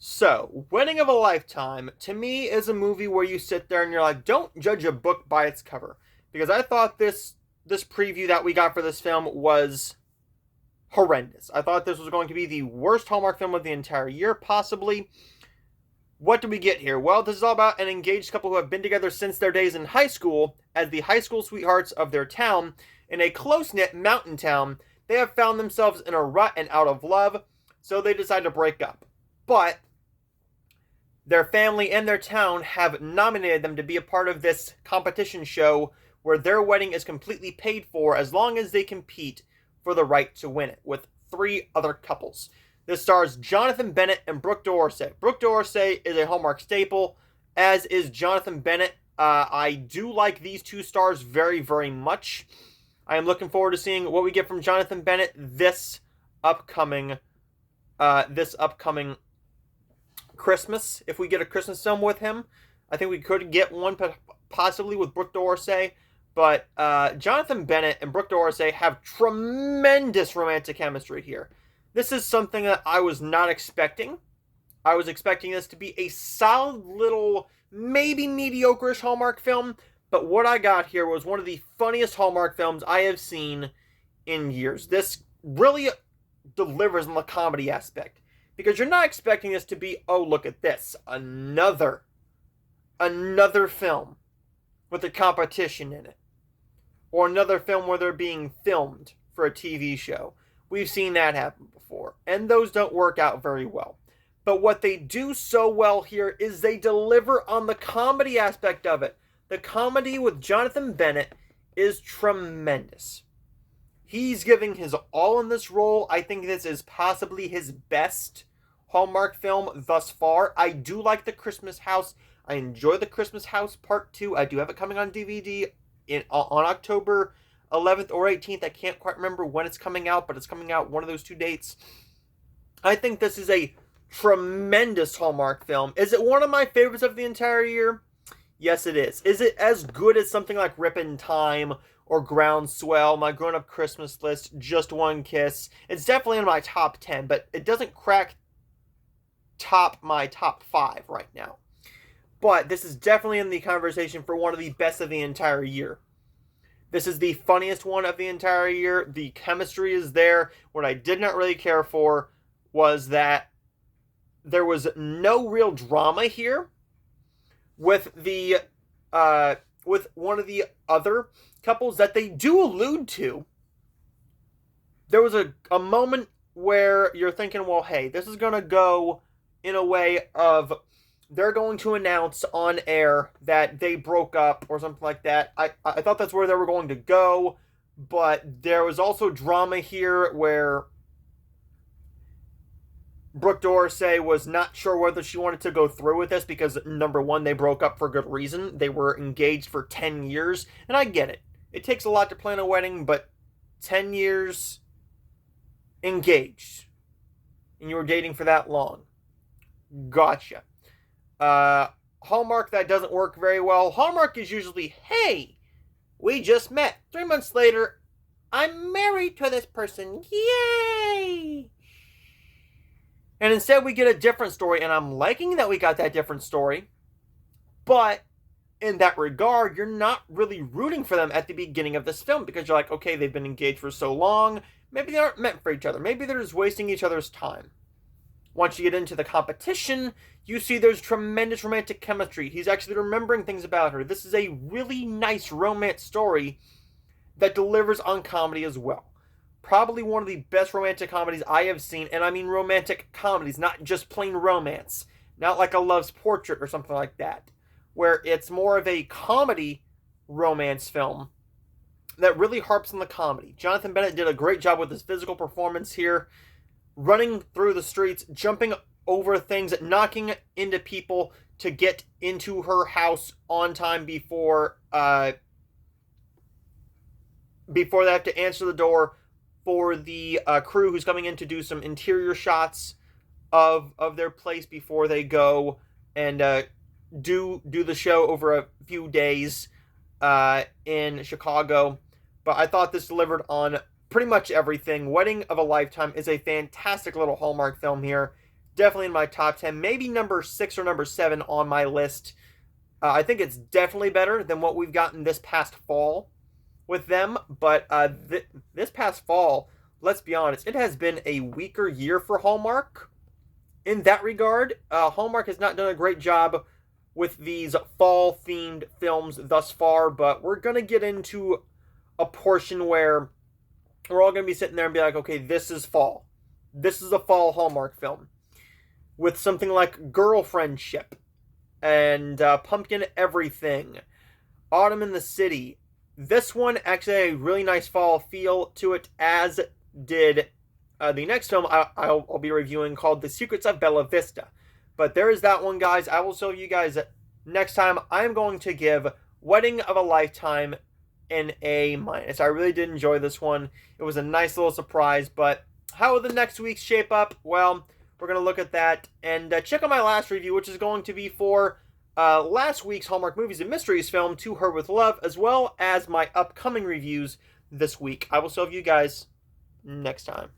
So, Wedding of a Lifetime, to me, is a movie where you sit there and you're like, don't judge a book by its cover. Because I thought this preview that we got for this film was horrendous. I thought this was going to be the worst Hallmark film of the entire year, possibly. What do we get here? Well, this is all about an engaged couple who have been together since their days in high school as the high school sweethearts of their town. In a close-knit mountain town, they have found themselves in a rut and out of love, so they decide to break up. But their family and their town have nominated them to be a part of this competition show where their wedding is completely paid for as long as they compete for the right to win it, with three other couples. This stars Jonathan Bennett and Brooke Dorsey. Brooke Dorsey is a Hallmark staple, as is Jonathan Bennett. I do like these two stars very, very much. I am looking forward to seeing what we get from Jonathan Bennett this upcoming Christmas. If we get a Christmas film with him, I think we could get one possibly with Brooke Dorsey. But Jonathan Bennett and Brooke Dorsey have tremendous romantic chemistry here. This is something that I was not expecting. I was expecting this to be a solid little, maybe mediocre-ish Hallmark film, but what I got here was one of the funniest Hallmark films I have seen in years. This really delivers on the comedy aspect, because you're not expecting this to be, oh, look at this, another film with a competition in it, or another film where they're being filmed for a TV show. We've seen that happen before, and those don't work out very well. But what they do so well here is they deliver on the comedy aspect of it. The comedy with Jonathan Bennett is tremendous. He's giving his all in this role. I think this is possibly his best Hallmark film thus far. I do like The Christmas House. I enjoy The Christmas House Part 2. I do have it coming on DVD on October 11th or 18th. I can't quite remember when it's coming out, but it's coming out one of those two dates. I think this is a tremendous Hallmark film. Is it one of my favorites of the entire year? Yes, it is. Is it as good as something like Rippin' Time or Groundswell, My Grown-Up Christmas List, Just One Kiss? It's definitely in my top 10, but it doesn't crack my top 5 right now. But this is definitely in the conversation for one of the best of the entire year. This is the funniest one of the entire year. The chemistry is there. What I did not really care for was that there was no real drama here with with one of the other couples that they do allude to. There was a moment where you're thinking, well, hey, this is going to go in a way of they're going to announce on air that they broke up or something like that. I thought that's where they were going to go, but there was also drama here where Brooke Dorsey was not sure whether she wanted to go through with this because, number one, they broke up for good reason. They were engaged for 10 years, and I get it. It takes a lot to plan a wedding, but 10 years engaged, and you were dating for that long. Gotcha. Hallmark, that doesn't work very well. Hallmark is usually, hey, we just met. 3 months later, I'm married to this person. Yay! And instead we get a different story, and I'm liking that we got that different story. But in that regard, you're not really rooting for them at the beginning of this film, because you're like, okay, they've been engaged for so long. Maybe they aren't meant for each other. Maybe they're just wasting each other's time. Once you get into the competition, you see there's tremendous romantic chemistry. He's actually remembering things about her. This is a really nice romance story that delivers on comedy as well. Probably one of the best romantic comedies I have seen, and I mean romantic comedies, not just plain romance. Not like A Love's Portrait or something like that, where it's more of a comedy romance film that really harps on the comedy. Jonathan Bennett did a great job with his physical performance here, running through the streets, jumping over things, knocking into people to get into her house on time before they have to answer the door for the crew who's coming in to do some interior shots of their place before they go and do the show over a few days in Chicago. But I thought this delivered on pretty much everything. Wedding of a Lifetime is a fantastic little Hallmark film here. definitely in my top 10, maybe number 6 or number 7 on my list. I think it's definitely better than what we've gotten this past fall with them, but this past fall, let's be honest, it has been a weaker year for Hallmark. In that regard, Hallmark has not done a great job with these fall-themed films thus far, but we're going to get into a portion where we're all going to be sitting there and be like, okay, this is fall. This is a fall Hallmark film. With something like Girlfriendship and Pumpkin Everything, Autumn in the City. This one actually had a really nice fall feel to it, as did the next film I'll be reviewing, called The Secrets of Bella Vista. But there is that one, guys. I will show you guys next time. I'm going to give Wedding of a Lifetime an A-. I really did enjoy this one. It was a nice little surprise, but how will the next weeks shape up? Well, we're going to look at that, and check out my last review, which is going to be for last week's Hallmark Movies and Mysteries film, To Her With Love, as well as my upcoming reviews this week. I will show you guys next time.